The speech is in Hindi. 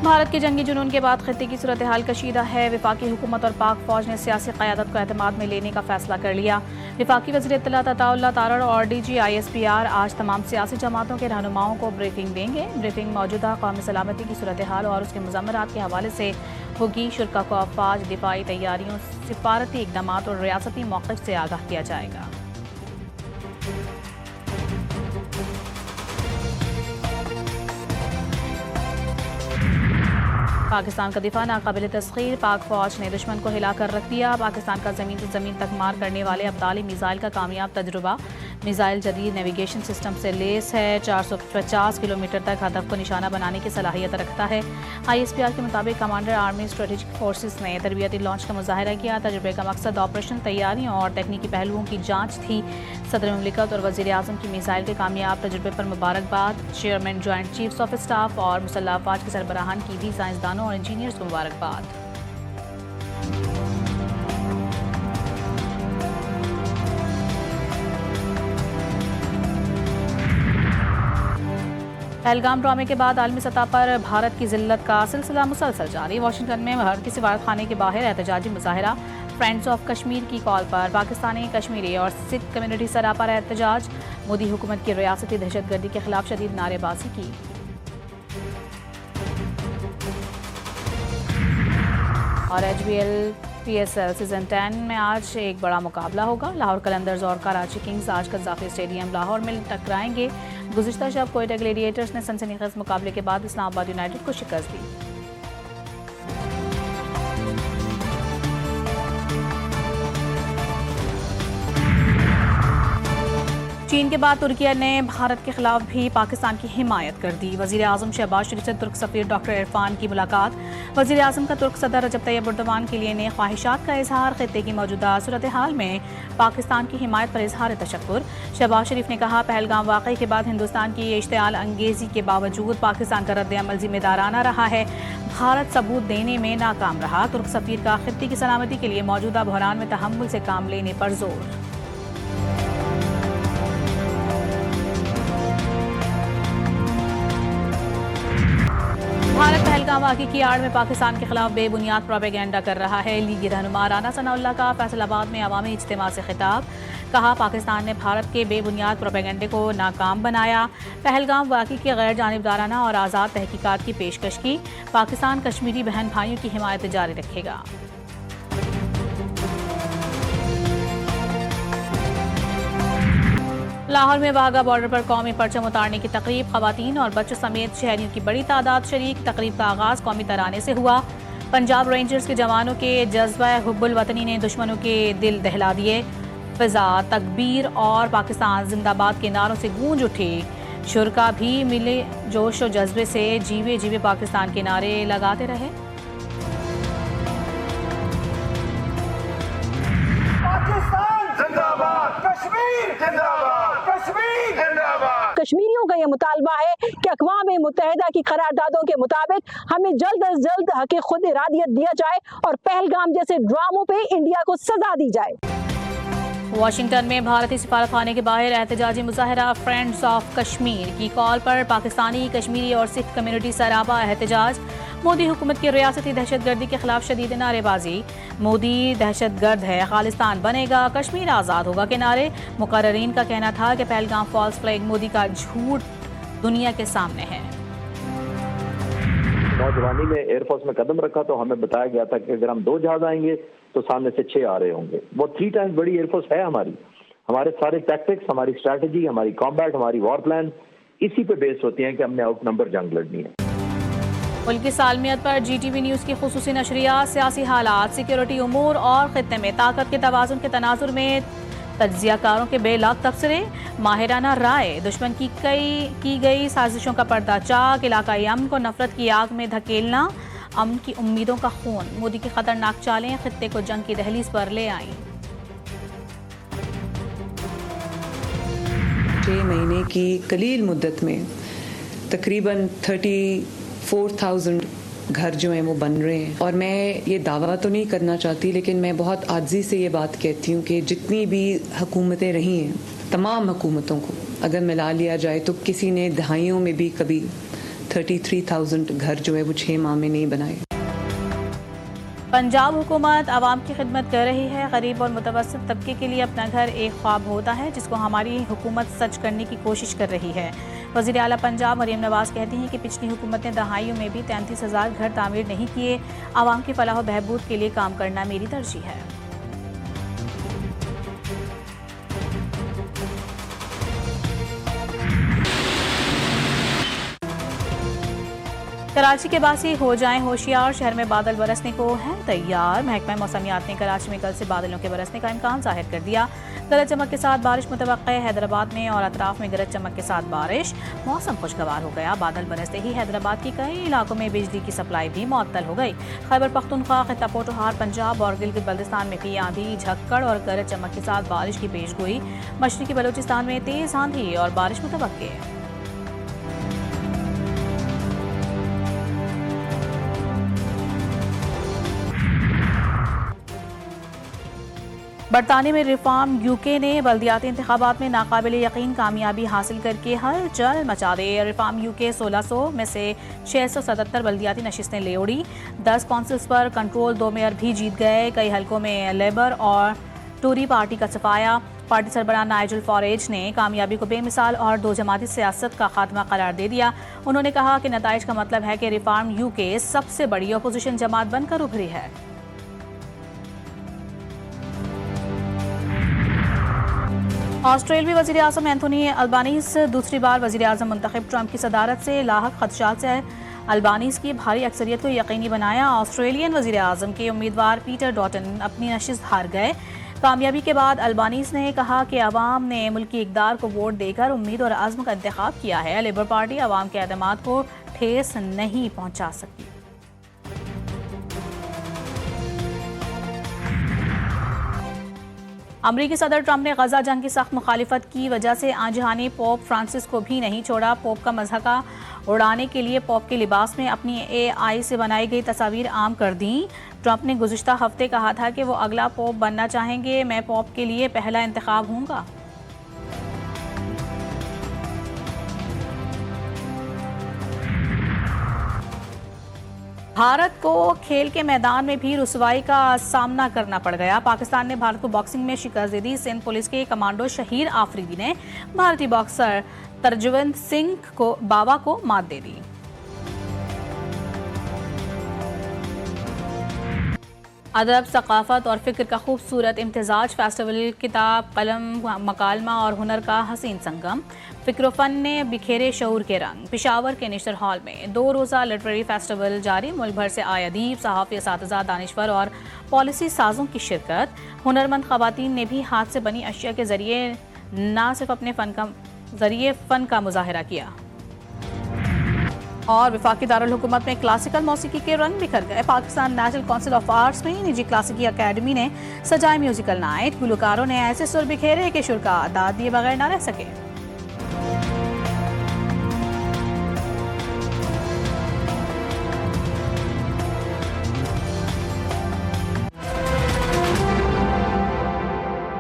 भारत के जंगी जुनून के बाद खित्ते की सूरत हाल कशीदा है। वफाकी हुकूमत और पाक फौज ने सियासी क़यादत को एतमाद में लेने का फैसला कर लिया। वफाकी वज़ीर इत्तलात अताउल्लाह तारड़ और DG ISPR आज तमाम सियासी जमातों के रहनुमाओं को ब्रीफिंग देंगे। ब्रीफिंग मौजूदा कौमी सलामती की सूरत हाल और उसके मुज़म्मरात के हवाले से होगी। शुरा को अफवाज, दिफाई तैयारियों, सिफारती इक़दाम और रियासती मौक़िफ़ से आगाह किया जाएगा। पाकिस्तान का दिफा नाकाबिल तस्खीर, पाक फौज ने दुश्मन को हिलाकर रख दिया। पाकिस्तान का ज़मीन से ज़मीन तक मार करने वाले अब्दाली मिसाइल का कामयाब तजुर्बा। मिसाइल जदीद नेविगेशन सिस्टम से लेस है। 450 किलोमीटर तक हदफ को निशाना बनाने की सलाहियत रखता है। ISPR के मुताबिक कमांडर आर्मी स्ट्रेटेजिक फोर्सेस ने तरबियती लॉन्च का मुजाहरा किया। तजुर्बे का मकसद ऑपरेशन तैयारियों और तकनीकी पहलुओं की जाँच थी। सदर मुमलिकत और वज़ीर आज़म की मिसाइल के कामयाब तजुर्बे पर मुबारकबाद। Chairman joint chiefs of staff और मुसल्लह अफवाज के सरबराहान की भी साइंसदानों और इंजीनियर्स को मुबारकबाद। पहलगाम ड्रामे के बाद आलमी सतह पर भारत की जिल्लत का सिलसिला मुसलसल जारी। वाशिंगटन में भारत के सफारत खाने के बाहर एहतजाजी मुजाहरा। फ्रेंड्स ऑफ कश्मीर की कॉल पर पाकिस्तानी, कश्मीरी और सिख कम्युनिटी सरापा एहतजाज। मोदी हुकूमत की रियासती दहशतगर्दी के खिलाफ शदीद नारेबाजी की। और HBL PSL सीजन 10 में आज एक बड़ा मुकाबला होगा। लाहौर कलंदर्स और कराची किंग्स आज कज़ाफ़ी स्टेडियम लाहौर में टकराएंगे। गुज़िश्ता शब कोयटा ग्लेडिएटर्स ने सनसनीखेज़ मुकाबले के बाद इस्लामाबाद यूनाइटेड को शिकस्त दी। चीन के बाद तुर्की ने भारत के खिलाफ भी पाकिस्तान की हिमायत कर दी। वज़ीर आज़म शहबाज शरीफ से तुर्क सफ़ीर डॉक्टर इरफान की मुलाकात। वज़ीर आज़म का तुर्क सदर रजब तैयब एर्दोगान के लिए ने ख्वाहिशात का इजहार। खित्ते की मौजूदा सूरत हाल में पाकिस्तान की हिमायत पर इजहार तशक्कुर। शहबाज शरीफ ने कहा, पहलगाम वाक़ई के बाद हिंदुस्तान की इश्तियाल अंगेज़ी के बावजूद पाकिस्तान का रद्द-ए-अमल ज़िम्मेदाराना रहा है। भारत सबूत देने में नाकाम रहा। तुर्क सफ़ीर का खित्ते की सलामती के लिए मौजूदा बहरान में तहम्मुल से काम लेने पर जोर। भारत पहलगाम वाक़े की आड़ में पाकिस्तान के खिलाफ बेबुनियाद प्रोपेगेंडा कर रहा है। लीगी रहनुमा राना सनाउल्लाह का फैसलाबाद में अवामी इज्तिमा से खिताब। कहा, पाकिस्तान ने भारत के बेबुनियाद प्रोपेगेंडे को नाकाम बनाया। पहलगाम वाक़े की गैर जानिबदाराना और आज़ाद तहकीकात की पेशकश की। पाकिस्तान कश्मीरी बहन भाइयों की हिमायत जारी रखेगा। लाहौर में वाघा बॉर्डर पर कौमी परचम उतारने की तकरीब। ख़वातीन और बच्चों समेत शहरियों की बड़ी तादाद शरीक। तकरीब का आगाज़ कौमी तराने से हुआ। पंजाब रेंजर्स के जवानों के जज्बा हुब्बुल वतनी ने दुश्मनों के दिल दहला दिए। फ़िज़ा, तकबीर और पाकिस्तान जिंदाबाद के नारों से गूंज उठे। शुरका भी मिले जोश और जज्बे से जीवे जीवे पाकिस्तान के नारे लगाते रहे। कश्मीरियों का ये मुतालबा है कि अक़वाम मुत्तहिदा की करारदादों के मुताबिक हमें जल्द अज जल्द हक़ खुद इरादियत दिया जाए और पहलगाम जैसे ड्रामों पे इंडिया को सजा दी जाए। वाशिंगटन में भारतीय सफारत खाने के बाहर एहतजाजी मुजाहरा। फ्रेंड्स ऑफ कश्मीर की कॉल पर पाकिस्तानी, कश्मीरी और सिख कम्युनिटी सराबा एहतजाज। मोदी हुकूमत की रियासती दहशतगर्दी के खिलाफ शदीद नारेबाजी। मोदी दहशतगर्द है, खालिस्तान बनेगा, कश्मीर आज़ाद होगा के नारे। मुकर्ररीन का कहना था कि पहलगाम फॉल्स फ्लैग मोदी का झूठ दुनिया के सामने है। नौजवानी में एयरफोर्स में कदम रखा तो हमें बताया गया था कि अगर हम 2 जहाज आएंगे तो सामने से 6 आ रहे होंगे। वो 3 टाइम्स बड़ी एयरफोर्स है हमारी। हमारे सारे टैक्टिक्स, हमारी स्ट्रैटेजी, हमारी कॉम्बैट, हमारी वॉर प्लान इसी पे बेस होती हैं कि हमने आउट नंबर जंग लड़नी है। मुल्क की सालमियत पर GTV न्यूज़ की खुसूसी नशरियात। सियासी हालात, सिक्योरिटी उमूर और खित्ते में ताकत के तवाज़ुन के तनाजुर में तज्जियाकारों के बेलाग तबसरे। माहिराना राय, दुश्मन की गई साजिशों का पर्दाचाक। इलाकाई अमन को नफरत की आग में धकेलना। अमन की उम्मीदों का खून। मोदी की खतरनाक चालें खित्ते को जंग की दहलीज पर ले आईं। 6 महीने की कलील मुद्दत में तकरीबन 34,000 घर जो हैं वो बन रहे हैं। और मैं ये दावा तो नहीं करना चाहती, लेकिन मैं बहुत आजिज़ी से ये बात कहती हूँ कि जितनी भी हुकूमतें रही हैं, तमाम हुकूमतों को अगर मिला लिया जाए तो किसी ने दहाइयों में भी कभी 33,000 घर जो है वो 6 माह में नहीं बनाए। पंजाब हुकूमत आवाम की खिदमत कर रही है। गरीब और मुतवस्सित तबके के लिए अपना घर एक ख्वाब होता है जिसको हमारी हुकूमत सच करने की कोशिश कर रही है। वज़ीर आला पंजाब मरीम नवाज़ कहती हैं कि पिछली हुकूमत ने दहाइयों में भी 33,000 घर तामीर नहीं किए। आवाम की फलाह व बहबूद के लिए काम करना मेरी तरजीह है। कराची के बासी हो जाएं होशियार, शहर में बादल बरसने को हैं तैयार। महकमा मौसमियात ने कराची में कल से बादलों के बरसने का इम्कान जाहिर कर दिया। गरज चमक के साथ बारिश मुतवक्के है। हैदराबाद में और अतराफ में गरज चमक के साथ बारिश। मौसम खुशगवार हो गया। बादल बरसते ही हैदराबाद के कई इलाकों में बिजली की सप्लाई भी मुअत्तल हो गई। खैबर पख्तूनख्वा, खित्ता पोठोहार पंजाब और गिलगित बल्तिस्तान में भी आंधी, झक्कड़ और गरज चमक के साथ बारिश की पेशगोई। मशरकी बलूचिस्तान में तेज आंधी और बारिश मुतवक्के। बरतानिया में रिफॉर्म यूके ने बल्दियाती इंतखाबात में नाकाबिल यकीन कामयाबी हासिल करके हलचल मचा दी। रिफॉर्म यूके 1600 में से 677 बल्दियाती नशिस्तें ले उड़ी। 10 कौंसिल्स पर कंट्रोल, 2 मेयर भी जीत गए। कई हलकों में लेबर और टूरी पार्टी का सफाया। पार्टी सरबराह नाइजल फॉरेज ने कामयाबी को बेमिसाल और दो जमाती सियासत का खात्मा करार दे दिया। उन्होंने कहा कि नताइज का मतलब है कि रिफॉर्म यूके सबसे बड़ी अपोजिशन जमात बनकर उभरी है। ऑस्ट्रेलियाई वज़ीर आज़म एंथोनी अल्बानीज़ दूसरी बार वज़ीर आज़म मुंतखब ट्रंप की सदारत से लाहक खदशात से अल्बानीज़ की भारी अक्सरियत को यकीनी बनाया। ऑस्ट्रेलियन वज़ीर आज़म के उम्मीदवार पीटर डॉटन अपनी नशिस्त हार गए। कामयाबी के बाद अल्बानीज़ ने कहा कि अवाम ने मुल्की इक़दार को वोट देकर उम्मीद और अज़्म का इंतखाब किया है। लेबर पार्टी अवाम के एतमाद को ठेस नहीं पहुँचा सकती। अमरीकी सदर ट्रंप ने गजा जंग की सख्त मुखालिफत की वजह से आंजहानी पोप फ्रांसिस को भी नहीं छोड़ा। पोप का मज़हका उड़ाने के लिए पोप के लिबास में अपनी AI से बनाई गई तस्वीर आम कर दी। ट्रंप ने गुज़िश्ता हफ्ते कहा था कि वो अगला पोप बनना चाहेंगे। मैं पोप के लिए पहला इंतखाब हूँगा। भारत को खेल के मैदान में भी रुसवाई का सामना करना पड़ गया। पाकिस्तान ने भारत को बॉक्सिंग में शिकस्त दे दी। सिंध पुलिस के कमांडो शहीर आफरीदी ने भारतीय बॉक्सर तरजवंत सिंह को बाबा को मात दे दी। अदब, सकाफत और फ़िक्र का खूबसूरत इम्तिजाज फेस्टिवल, किताब, कलम, मकालमा और हुनर का हसीन संगम। फ़िक्र फ़न ने बिखेरे शऊर के रंग। पेशावर के निश्तर हॉल में 2 रोज़ा लिटरेरी फेस्टिवल जारी। मुल्क भर से आए अदीब, सहाफ़ी, असातिज़ा, दानिश्वर और पॉलिसी साजों की शिरकत। हुनरमंद ख़वातीन ने भी हाथ से बनी अशिया के ज़रिए न सिर्फ अपने फ़न का मुज़ाहरा किया। और वफाकी दारुल हुकूमत में क्लासिकल मौसीकी के रंग बिखर गए। Pakistan national council of arts में निजी क्लासिकी अकेडमी ने सजाए म्यूजिकल नाइट। गुलकारों ने ऐसे सुर बिखेरे कि शुर का दाद दिए बगैर न रह सके।